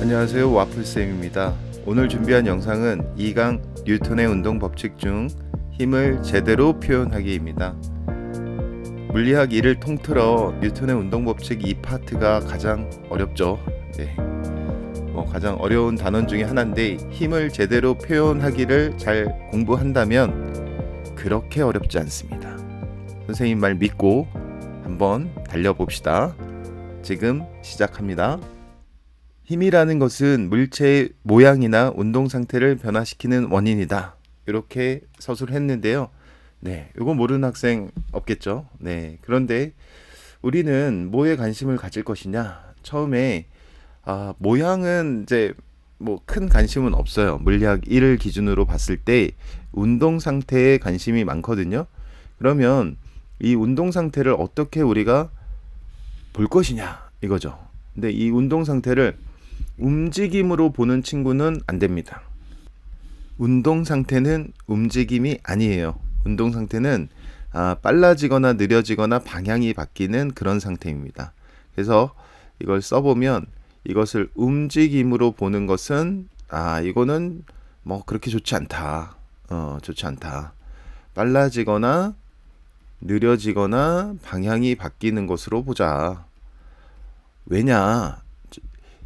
안녕하세요, 와플쌤입니다. 오늘 준비한 영상은 2강 뉴턴의 운동 법칙 중 힘을 제대로 표현하기입니다. 물리학 2를 통틀어 뉴턴의 운동 법칙 2파트가 가장 어렵죠. 네. 가장 어려운 단원 중에 하나인데, 힘을 제대로 표현하기를 잘 공부한다면 그렇게 어렵지 않습니다. 선생님 말 믿고 한번 달려봅시다. 지금 시작합니다. 힘이라는 것은 물체의 모양이나 운동 상태를 변화시키는 원인이다. 이렇게 서술을 했는데요. 네, 이거 모르는 학생 없겠죠. 네, 그런데 우리는 뭐에 관심을 가질 것이냐? 처음에 모양은 이제 뭐 큰 관심은 없어요. 물리학 1을 기준으로 봤을 때 운동 상태에 관심이 많거든요. 그러면 이 운동 상태를 어떻게 우리가 볼 것이냐 이거죠. 근데 이 운동 상태를 움직임으로 보는 친구는 안 됩니다. 운동 상태는 움직임이 아니에요. 운동 상태는 빨라지거나 느려지거나 방향이 바뀌는 그런 상태입니다. 그래서 이걸 써보면 이것을 움직임으로 보는 것은 이거는 뭐 그렇게 좋지 않다. 좋지 않다. 빨라지거나 느려지거나 방향이 바뀌는 것으로 보자. 왜냐?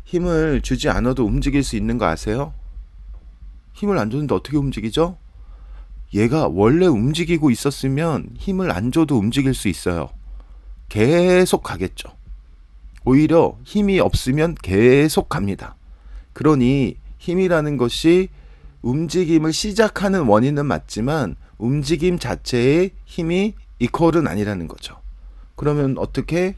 힘을 주지 않아도 움직일 수 있는 거 아세요? 힘을 안 줬는데 어떻게 움직이죠? 얘가 원래 움직이고 있었으면 힘을 안 줘도 움직일 수 있어요. 계속 가겠죠. 오히려 힘이 없으면 계속 갑니다. 그러니 힘이라는 것이 움직임을 시작하는 원인은 맞지만 움직임 자체의 힘이 이퀄은 아니라는 거죠. 그러면 어떻게?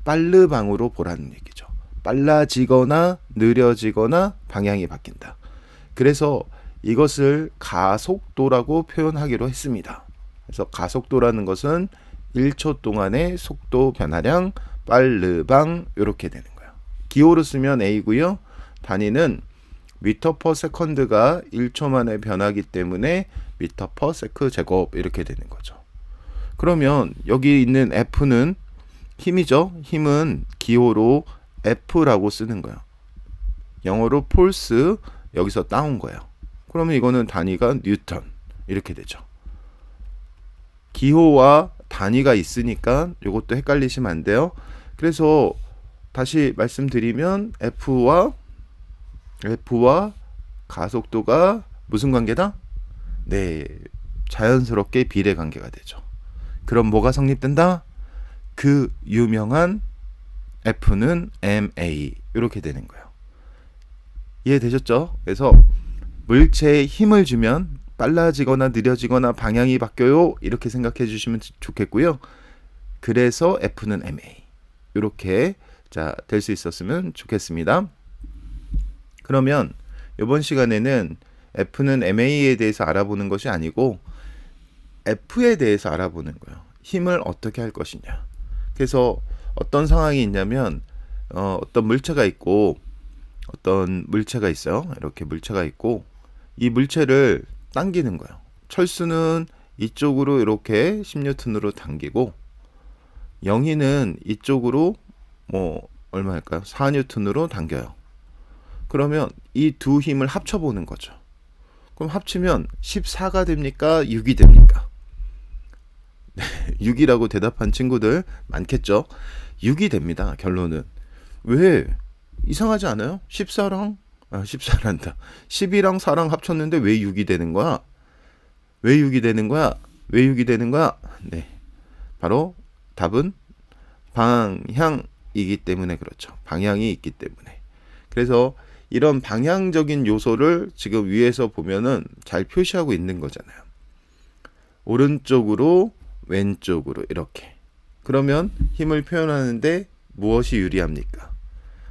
빨르방으로 보라는 얘기죠. 빨라지거나 느려지거나 방향이 바뀐다. 그래서 이것을 가속도라고 표현하기로 했습니다. 그래서 가속도라는 것은 1초 동안의 속도 변화량 빨르방 이렇게 되는 거예요. 기호로 쓰면 A고요. 단위는 미터 퍼 세컨드가 1초 만에 변하기 때문에 미터 퍼 세크 제곱 이렇게 되는 거죠. 그러면 여기 있는 F는 힘이죠. 힘은 기호로 F라고 쓰는 거예요. 영어로 폴스, 여기서 따온 거예요. 그러면 이거는 단위가 뉴턴 이렇게 되죠. 기호와 단위가 있으니까 이것도 헷갈리시면 안 돼요. 그래서 다시 말씀드리면 F와 가속도가 무슨 관계다? 네, 자연스럽게 비례 관계가 되죠. 그럼 뭐가 성립된다? 그 유명한 F는 ma 이렇게 되는 거예요. 이해되셨죠? 그래서 물체에 힘을 주면 빨라지거나 느려지거나 방향이 바뀌어요. 이렇게 생각해 주시면 좋겠고요. 그래서 F는 ma 이렇게 될 수 있었으면 좋겠습니다. 그러면 이번 시간에는 F는 ma에 대해서 알아보는 것이 아니고 F에 대해서 알아보는 거예요. 힘을 어떻게 할 것이냐. 그래서 어떤 상황이 있냐면 어떤 물체가 있고 어떤 물체가 있어요. 이렇게 물체가 있고 이 물체를 당기는 거예요. 철수는 이쪽으로 이렇게 10N으로 당기고 영희는 이쪽으로 얼마일까요? 4N으로 당겨요. 그러면 이 두 힘을 합쳐보는 거죠. 그럼 합치면 14가 됩니까? 6이 됩니까? 6이라고 대답한 친구들 많겠죠. 6이 됩니다. 결론은. 왜? 이상하지 않아요? 14랑 14란다. 10이랑 4랑 합쳤는데 왜 6이 되는 거야? 왜 6이 되는 거야? 왜 6이 되는 거야? 네. 바로 답은 방향이기 때문에 그렇죠. 방향이 있기 때문에. 그래서 이런 방향적인 요소를 지금 위에서 보면은 잘 표시하고 있는 거잖아요. 오른쪽으로 왼쪽으로 이렇게. 그러면 힘을 표현하는데 무엇이 유리합니까?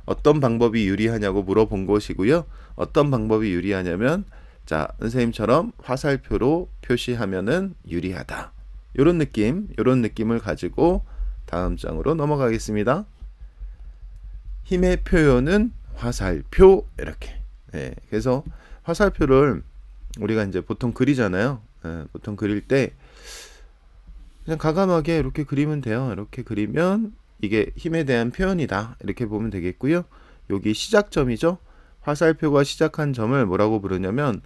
어떤 방법이 유리하냐고 물어본 것이고요. 어떤 방법이 유리하냐면 선생님처럼 화살표로 표시하면은 유리하다. 이런 느낌을 가지고 다음 장으로 넘어가겠습니다. 힘의 표현은 화살표 이렇게. 네, 그래서 화살표를 우리가 이제 보통 그리잖아요. 보통 그릴 때 그냥 과감하게 이렇게 그리면 돼요. 이렇게 그리면 이게 힘에 대한 표현이다. 이렇게 보면 되겠고요. 여기 시작점이죠. 화살표가 시작한 점을 뭐라고 부르냐면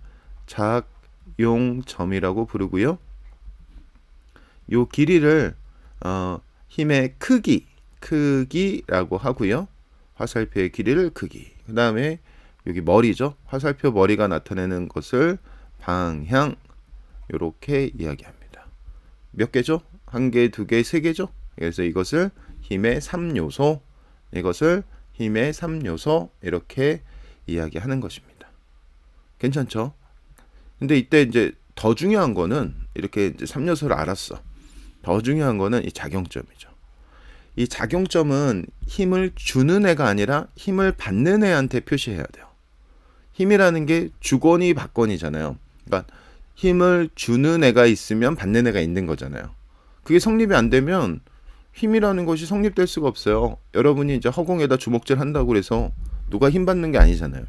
작용점이라고 부르고요. 요 길이를 힘의 크기라고 하고요. 화살표의 길이를 크기. 그 다음에 여기 머리죠. 화살표 머리가 나타내는 것을 방향. 이렇게 이야기합니다. 몇 개죠? 1개, 2개, 3개죠? 그래서 이것을 힘의 3요소, 이것을 힘의 3요소 이렇게 이야기하는 것입니다. 괜찮죠? 근데 이때 이제 더 중요한 거는 이렇게 이제 3요소를 알았어. 더 중요한 거는 이 작용점이죠. 이 작용점은 힘을 주는 애가 아니라 힘을 받는 애한테 표시해야 돼요. 힘이라는 게 주거니 받거니잖아요. 그러니까 힘을 주는 애가 있으면 받는 애가 있는 거잖아요. 그게 성립이 안 되면 힘이라는 것이 성립될 수가 없어요. 여러분이 이제 허공에다 주먹질 한다고 그래서 누가 힘 받는 게 아니잖아요.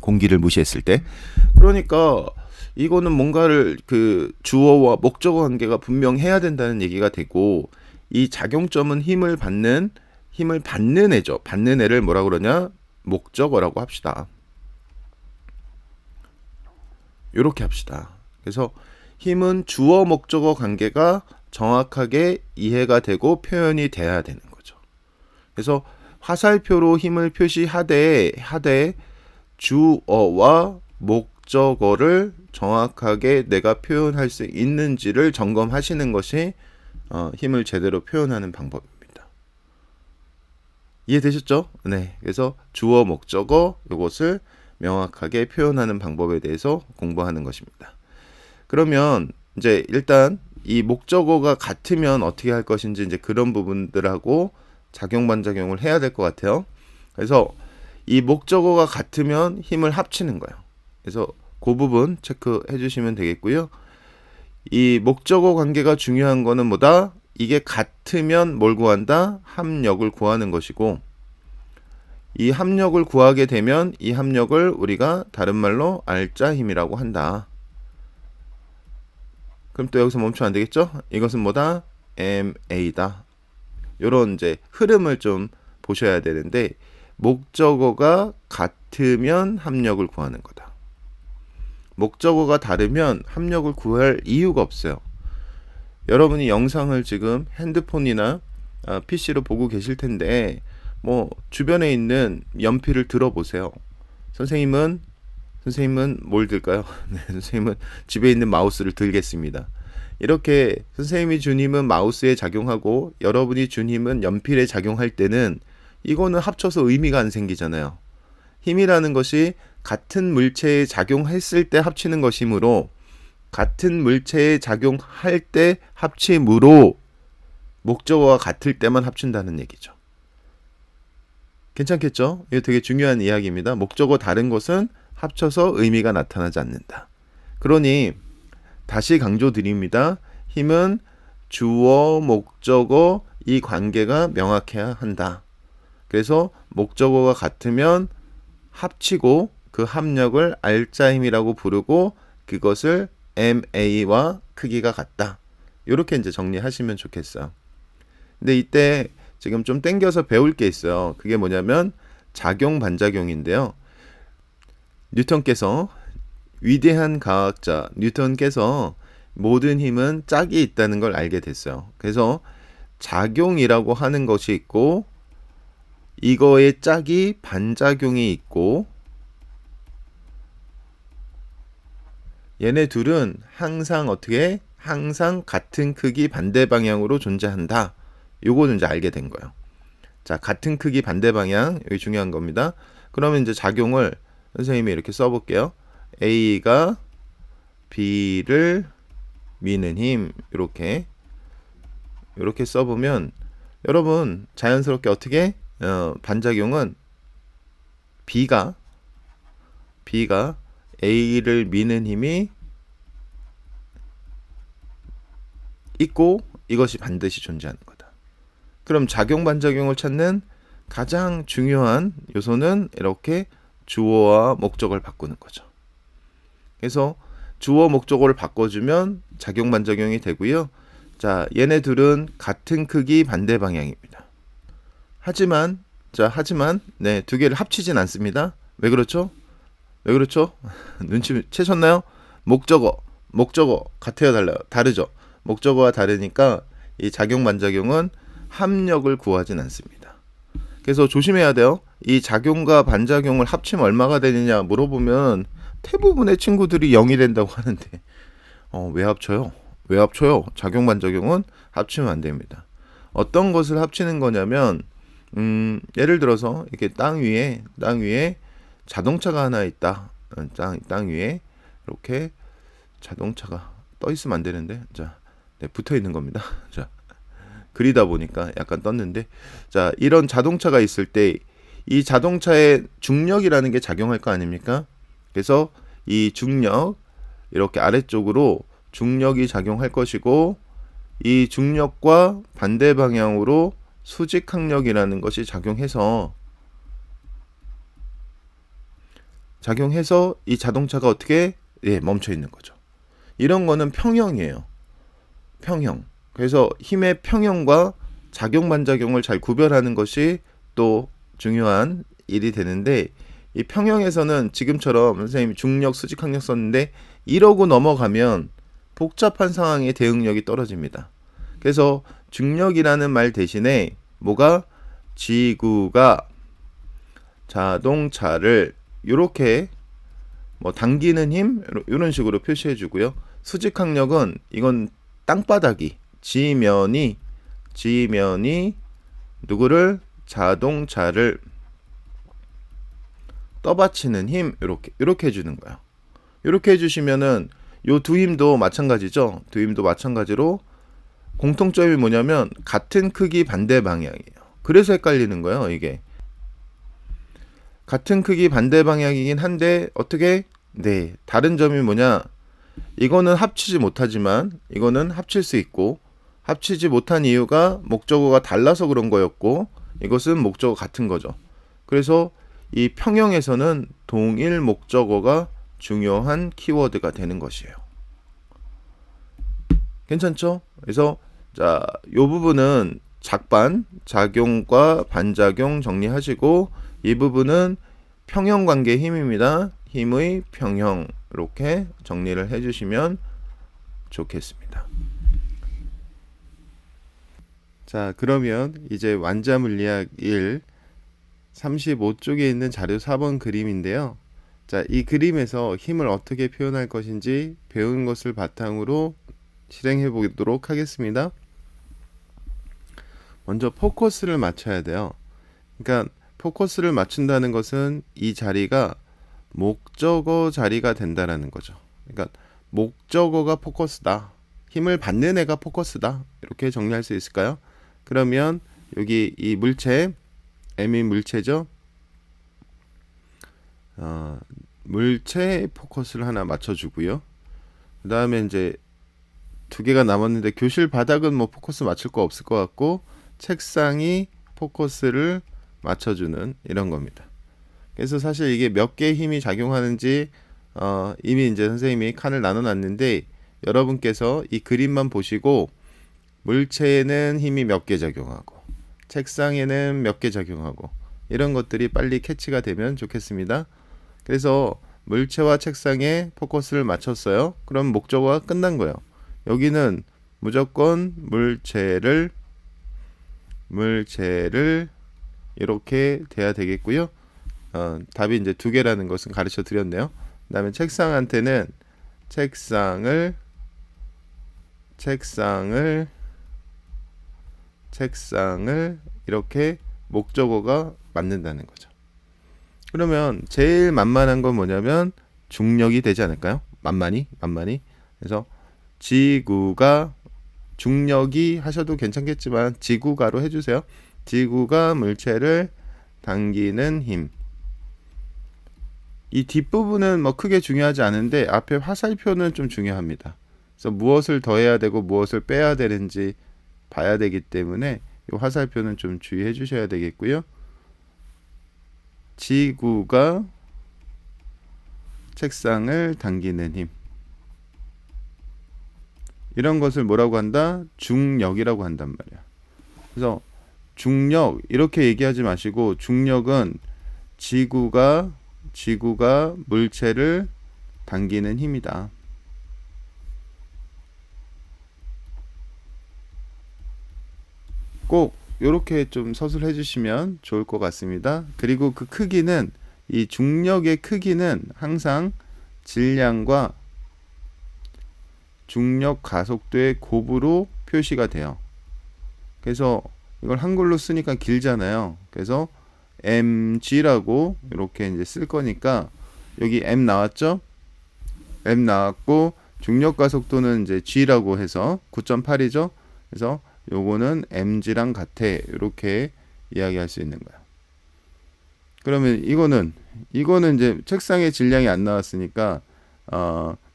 공기를 무시했을 때. 그러니까 이거는 뭔가를 그 주어와 목적어 관계가 분명해야 된다는 얘기가 되고, 이 작용점은 힘을 받는 애죠. 받는 애를 뭐라 그러냐? 목적어라고 합시다. 이렇게 합시다. 그래서 힘은 주어 목적어 관계가 정확하게 이해가 되고 표현이 돼야 되는 거죠. 그래서 화살표로 힘을 표시하되 주어와 목적어를 정확하게 내가 표현할 수 있는지를 점검하시는 것이 힘을 제대로 표현하는 방법입니다. 이해되셨죠? 네. 그래서 주어 목적어 이것을 명확하게 표현하는 방법에 대해서 공부하는 것입니다. 그러면 이제 일단 이 목적어가 같으면 어떻게 할 것인지 이제 그런 부분들하고 작용 반작용을 해야 될 것 같아요. 그래서 이 목적어가 같으면 힘을 합치는 거예요. 그래서 그 부분 체크해 주시면 되겠고요. 이 목적어 관계가 중요한 거는 뭐다? 이게 같으면 뭘 구한다? 합력을 구하는 것이고, 이 합력을 구하게 되면 이 합력을 우리가 다른 말로 알짜 힘이라고 한다. 그럼 또 여기서 멈추면 안 되겠죠? 이것은 뭐다? MA다. 요런 이제 흐름을 좀 보셔야 되는데, 목적어가 같으면 합력을 구하는 거다. 목적어가 다르면 합력을 구할 이유가 없어요. 여러분이 영상을 지금 핸드폰이나 PC로 보고 계실 텐데, 뭐 주변에 있는 연필을 들어보세요. 선생님은 뭘 들까요? 네, 선생님은 집에 있는 마우스를 들겠습니다. 이렇게 선생님이 준 힘은 마우스에 작용하고 여러분이 준 힘은 연필에 작용할 때는 이거는 합쳐서 의미가 안 생기잖아요. 힘이라는 것이 같은 물체에 작용했을 때 합치는 것이므로, 같은 물체에 작용할 때 합치므로 목적어가 같을 때만 합친다는 얘기죠. 괜찮겠죠? 이거 되게 중요한 이야기입니다. 목적어 다른 것은 합쳐서 의미가 나타나지 않는다. 그러니 다시 강조드립니다. 힘은 주어, 목적어 이 관계가 명확해야 한다. 그래서 목적어가 같으면 합치고 그 합력을 알짜 힘이라고 부르고 그것을 MA와 크기가 같다. 이렇게 이제 정리하시면 좋겠어요. 근데 이때 지금 좀 땡겨서 배울 게 있어요. 그게 뭐냐면 작용 반작용인데요. 뉴턴께서, 위대한 과학자 뉴턴께서 모든 힘은 짝이 있다는 걸 알게 됐어요. 그래서 작용이라고 하는 것이 있고, 이거의 짝이 반작용이 있고, 얘네 둘은 항상 항상 같은 크기 반대 방향으로 존재한다. 요거는 이제 알게 된 거예요. 자, 같은 크기 반대 방향, 여기 중요한 겁니다. 그러면 이제 작용을 선생님이 이렇게 써볼게요. A가 B를 미는 힘, 이렇게 써보면 여러분 자연스럽게 어떻게 반작용은 B가 A를 미는 힘이 있고 이것이 반드시 존재하는 거다. 그럼 작용 반작용을 찾는 가장 중요한 요소는 이렇게 주어와 목적어를 바꾸는 거죠. 그래서 주어 목적어를 바꿔주면 작용 반작용이 되고요. 자, 얘네 둘은 같은 크기 반대 방향입니다. 하지만 네, 두 개를 합치진 않습니다. 왜 그렇죠? 왜 그렇죠? 눈치 채셨나요? 목적어 같아요, 달라요? 다르죠. 목적어와 다르니까 이 작용 반작용은 합력을 구하진 않습니다. 그래서 조심해야 돼요. 이 작용과 반작용을 합치면 얼마가 되느냐 물어보면 대부분의 친구들이 0이 된다고 하는데 왜 합쳐요? 왜 합쳐요? 작용 반작용은 합치면 안 됩니다. 어떤 것을 합치는 거냐면 예를 들어서 이렇게 땅 위에 자동차가 하나 있다. 땅 위에 이렇게 자동차가 떠 있으면 안 되는데, 자, 네, 붙어 있는 겁니다. 자, 그리다 보니까 약간 떴는데, 자, 이런 자동차가 있을 때 이 자동차의 중력이라는 게 작용할 거 아닙니까? 그래서 이 중력, 이렇게 아래쪽으로 중력이 작용할 것이고, 이 중력과 반대 방향으로 수직항력이라는 것이 작용해서 이 자동차가 어떻게 멈춰 있는 거죠. 이런 거는 평형이에요. 평형. 그래서 힘의 평형과 작용 반작용을 잘 구별하는 것이 또 중요한 일이 되는데, 이 평형에서는 지금처럼 선생님이 중력, 수직항력 썼는데 이러고 넘어가면 복잡한 상황에 대응력이 떨어집니다. 그래서 중력이라는 말 대신에 뭐가 지구가 자동차를 이렇게 뭐 당기는 힘 이런 식으로 표시해 주고요. 수직항력은 이건 땅바닥이 지면이 누구를 자동차를 떠받치는 힘 이렇게 해주는 거예요. 이렇게 해주시면은 요 두 힘도 마찬가지죠. 두 힘도 마찬가지로 공통점이 뭐냐면 같은 크기 반대 방향이에요. 그래서 헷갈리는 거예요. 이게 같은 크기 반대 방향이긴 한데 어떻게? 네, 다른 점이 뭐냐? 이거는 합치지 못하지만 이거는 합칠 수 있고, 합치지 못한 이유가 목적어가 달라서 그런 거였고, 이것은 목적어 같은 거죠. 그래서 이 평형에서는 동일 목적어가 중요한 키워드가 되는 것이에요. 괜찮죠? 그래서 자, 요 부분은 작용과 반작용 정리하시고, 이 부분은 평형관계 힘입니다. 힘의 평형 이렇게 정리를 해주시면 좋겠습니다. 자, 그러면 이제 완자물리학 1 35쪽에 있는 자료 4번 그림인데요. 자, 이 그림에서 힘을 어떻게 표현할 것인지 배운 것을 바탕으로 실행해 보도록 하겠습니다. 먼저 포커스를 맞춰야 돼요. 그러니까 포커스를 맞춘다는 것은 이 자리가 목적어 자리가 된다라는 거죠. 그러니까 목적어가 포커스다. 힘을 받는 애가 포커스다. 이렇게 정리할 수 있을까요? 그러면 여기 이 물체, M이 물체죠. 물체에 포커스를 하나 맞춰주고요. 그 다음에 이제 두 개가 남았는데 교실 바닥은 뭐 포커스 맞출 거 없을 것 같고, 책상이 포커스를 맞춰주는 이런 겁니다. 그래서 사실 이게 몇 개의 힘이 작용하는지 이미 이제 선생님이 칸을 나눠놨는데, 여러분께서 이 그림만 보시고 물체에는 힘이 몇 개 작용하고 책상에는 몇 개 작용하고 이런 것들이 빨리 캐치가 되면 좋겠습니다. 그래서 물체와 책상에 포커스를 맞췄어요. 그럼 목적어가 끝난 거예요. 여기는 무조건 물체를 이렇게 돼야 되겠고요. 답이 이제 두 개라는 것은 가르쳐 드렸네요. 그 다음에 책상한테는 책상을 이렇게 목적어가 맞는다는 거죠. 그러면 제일 만만한 건 뭐냐면 중력이 되지 않을까요? 만만히. 그래서 지구가, 중력이 하셔도 괜찮겠지만 지구가로 해주세요. 지구가 물체를 당기는 힘. 이 뒷부분은 뭐 크게 중요하지 않은데 앞에 화살표는 좀 중요합니다. 그래서 무엇을 더해야 되고 무엇을 빼야 되는지 봐야 되기 때문에 이 화살표는 좀 주의해 주셔야 되겠고요. 지구가 책상을 당기는 힘. 이런 것을 뭐라고 한다? 중력이라고 한단 말이야. 그래서 중력 이렇게 얘기하지 마시고, 중력은 지구가 지구가 물체를 당기는 힘이다. 꼭 이렇게 좀 서술해 주시면 좋을 것 같습니다. 그리고 그 크기는, 이 중력의 크기는 항상 질량과 중력 가속도의 곱으로 표시가 돼요. 그래서 이걸 한글로 쓰니까 길잖아요. 그래서 mg라고 이렇게 이제 쓸 거니까, 여기 m 나왔죠? m 나왔고 중력 가속도는 이제 g라고 해서 9.8이죠. 그래서 요거는 mg랑 같아, 이렇게 이야기할 수 있는 거야. 그러면 이거는 이제 책상에 질량이 안 나왔으니까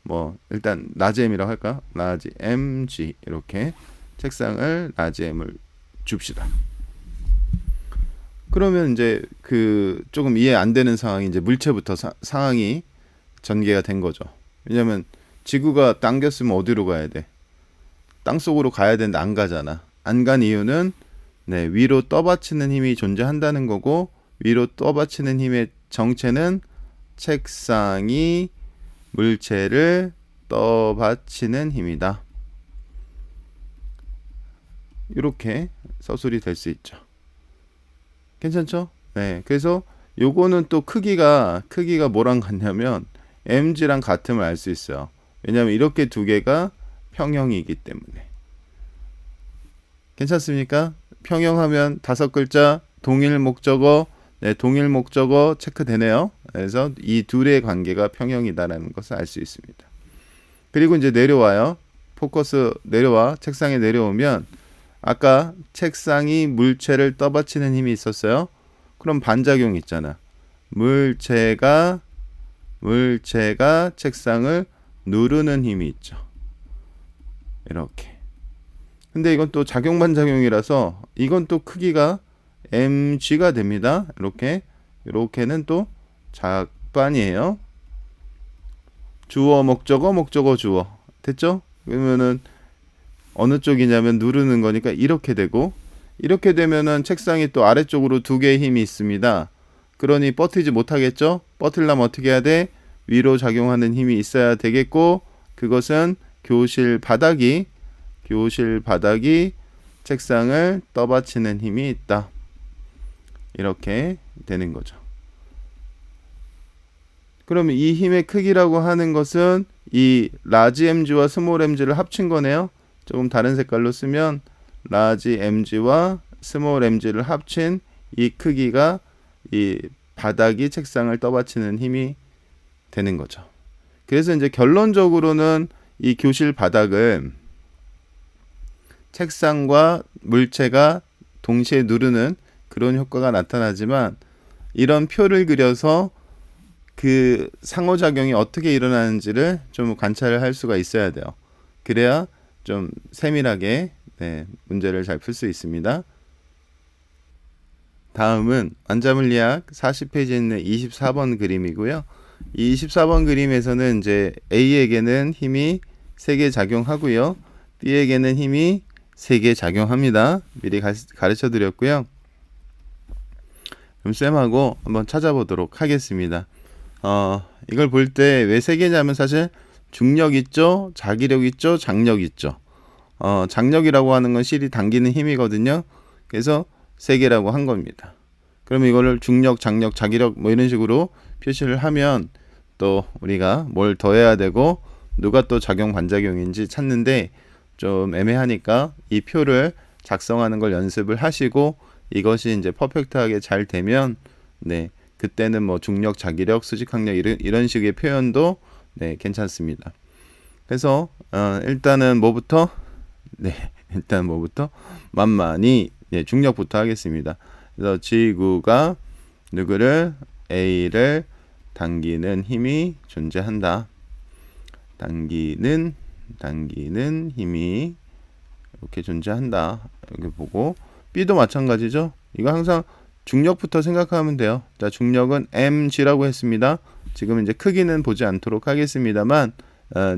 뭐 일단 라지 m이라고 할까? 라지 mg, 이렇게 책상을 라지 m을 줍시다. 그러면 이제 그 조금 이해 안 되는 상황이, 이제 물체부터 상황이 전개가 된 거죠. 왜냐면 지구가 당겼으면 어디로 가야 돼? 땅 속으로 가야 되는데 안 가잖아. 안 간 이유는 위로 떠받치는 힘이 존재한다는 거고, 위로 떠받치는 힘의 정체는 책상이 물체를 떠받치는 힘이다. 이렇게 서술이 될 수 있죠. 괜찮죠? 네. 그래서 요거는 또 크기가 뭐랑 같냐면 mg랑 같음을 알 수 있어요. 왜냐하면 이렇게 두 개가 평형이기 때문에. 괜찮습니까? 평형하면 5글자 동일 목적어, 동일 목적어 체크되네요. 그래서 이 둘의 관계가 평형이다라는 것을 알 수 있습니다. 그리고 이제 내려와요. 포커스 내려와. 책상에 내려오면 아까 책상이 물체를 떠받치는 힘이 있었어요. 그럼 반작용이 있잖아. 물체가 책상을 누르는 힘이 있죠. 이렇게. 근데 이건 또 작용 반작용이라서 이건 또 크기가 mg가 됩니다. 이렇게는 또 작반이에요. 주어 목적어 주어. 됐죠? 그러면은 어느 쪽이냐면 누르는 거니까 이렇게 되고, 이렇게 되면은 책상이 또 아래쪽으로 두 개의 힘이 있습니다. 그러니 버티지 못하겠죠? 버틸려면 어떻게 해야 돼? 위로 작용하는 힘이 있어야 되겠고, 그것은 교실 바닥이 책상을 떠받치는 힘이 있다. 이렇게 되는 거죠. 그러면 이 힘의 크기라고 하는 것은 이 라지 mg와 스몰 mg를 합친 거네요. 조금 다른 색깔로 쓰면 라지 mg와 스몰 mg를 합친 이 크기가 이 바닥이 책상을 떠받치는 힘이 되는 거죠. 그래서 이제 결론적으로는 이 교실 바닥을 책상과 물체가 동시에 누르는 그런 효과가 나타나지만, 이런 표를 그려서 그 상호작용이 어떻게 일어나는지를 좀 관찰을 할 수가 있어야 돼요. 그래야 좀 세밀하게 문제를 잘 풀 수 있습니다. 다음은 완자물리학 40페이지에 있는 24번 그림이고요. 이 24번 그림에서는 이제 A에게는 힘이 3개 작용하고요. B에게는 힘이 3개 작용합니다. 미리 가르쳐 드렸고요. 그럼 쌤하고 한번 찾아보도록 하겠습니다. 이걸 볼 때 왜 3개냐면 사실 중력 있죠, 자기력 있죠, 장력 있죠. 장력이라고 하는 건 실이 당기는 힘이거든요. 그래서 3개라고 한 겁니다. 그러면 이거를 중력, 장력, 자기력 뭐 이런 식으로 표시를 하면 또 우리가 뭘 더해야 되고 누가 또 작용 반작용인지 찾는데 좀 애매하니까 이 표를 작성하는 걸 연습을 하시고, 이것이 이제 퍼펙트하게 잘 되면 그때는 뭐 중력, 자기력, 수직학력 이런 식의 표현도 괜찮습니다. 그래서 일단은 뭐부터? 일단 뭐부터? 만만히 중력부터 하겠습니다. 그래서 지구가 누구를? A를 당기는 힘이 존재한다. 당기는 힘이 이렇게 존재한다. 이렇게 보고, B도 마찬가지죠. 이거 항상 중력부터 생각하면 돼요. 자, 중력은 mg라고 했습니다. 지금 이제 크기는 보지 않도록 하겠습니다만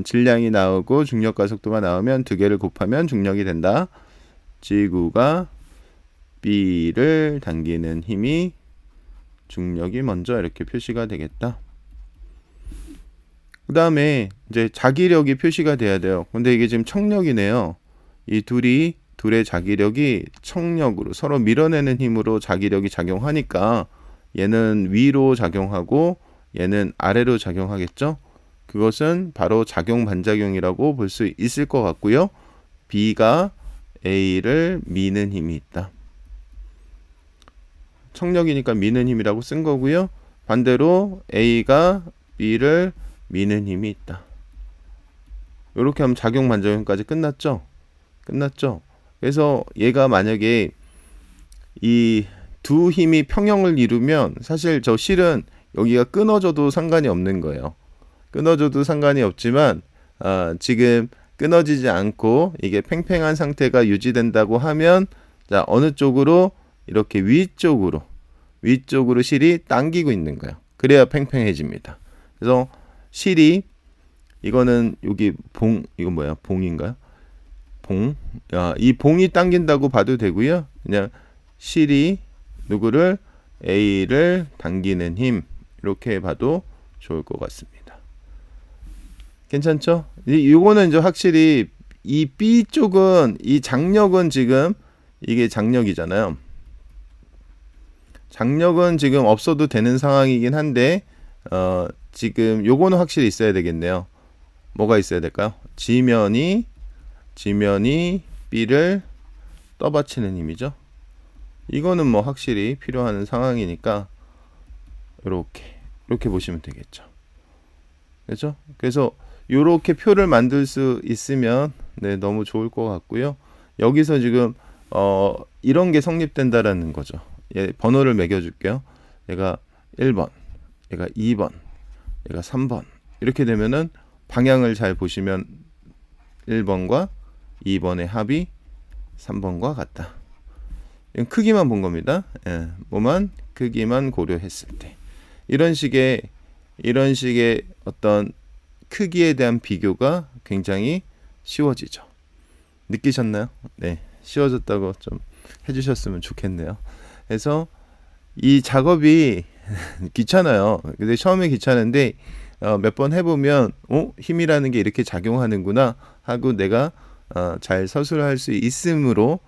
질량이 나오고 중력 가속도가 나오면 두 개를 곱하면 중력이 된다. 지구가 B를 당기는 힘이 중력이 먼저 이렇게 표시가 되겠다. 그 다음에 이제 자기력이 표시가 돼야 돼요. 근데 이게 지금 청력이네요. 이 둘의 자기력이 청력으로 서로 밀어내는 힘으로 자기력이 작용하니까 얘는 위로 작용하고 얘는 아래로 작용하겠죠. 그것은 바로 작용 반작용이라고 볼 수 있을 것 같고요. B가 A를 미는 힘이 있다. 청력이니까 미는 힘이라고 쓴 거고요. 반대로 A가 B를 미는 힘이 있다. 이렇게 하면 작용 반작용까지 끝났죠? 끝났죠? 그래서 얘가 만약에 이 두 힘이 평형을 이루면 사실 저 실은 여기가 끊어져도 상관이 없는 거예요. 끊어져도 상관이 없지만 지금 끊어지지 않고 이게 팽팽한 상태가 유지된다고 하면 자, 어느 쪽으로 이렇게 위쪽으로 실이 당기고 있는 거예요. 그래야 팽팽해집니다. 그래서 실이 이거는 여기 이건 뭐야? 봉인가요? 이 봉이 당긴다고 봐도 되고요. 그냥 실이 누구를 A를 당기는 힘 이렇게 봐도 좋을 것 같습니다. 괜찮죠? 이거는 이제 확실히 이 B 쪽은 이 장력은 지금 이게 장력이잖아요. 장력은 지금 없어도 되는 상황이긴 한데 지금 요거는 확실히 있어야 되겠네요. 뭐가 있어야 될까요? 지면이 B를 떠받치는 힘이죠. 이거는 뭐 확실히 필요한 상황이니까 이렇게 보시면 되겠죠. 그렇죠? 그래서 이렇게 표를 만들 수 있으면 너무 좋을 것 같고요. 여기서 지금 이런 게 성립된다라는 거죠. 번호를 매겨줄게요. 얘가 1번, 얘가 2번, 얘가 3번 이렇게 되면은 방향을 잘 보시면 1번과 2번의 합이 3번과 같다. 이건 크기만 본 겁니다. 뭐만 크기만 고려했을 때 이런 식의 어떤 크기에 대한 비교가 굉장히 쉬워지죠. 느끼셨나요? 네, 쉬워졌다고 좀 해주셨으면 좋겠네요. 그래서 이 작업이 귀찮아요. 근데 처음에 귀찮은데 몇 번 해보면 힘이라는 게 이렇게 작용하는구나 하고 내가 잘 서술할 수 있으므로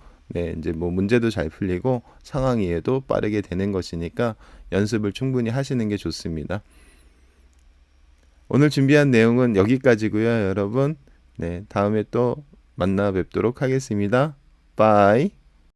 이제 뭐 문제도 잘 풀리고 상황 이해도 빠르게 되는 것이니까 연습을 충분히 하시는 게 좋습니다. 오늘 준비한 내용은 여기까지고요, 여러분. 다음에 또 만나 뵙도록 하겠습니다. 바이.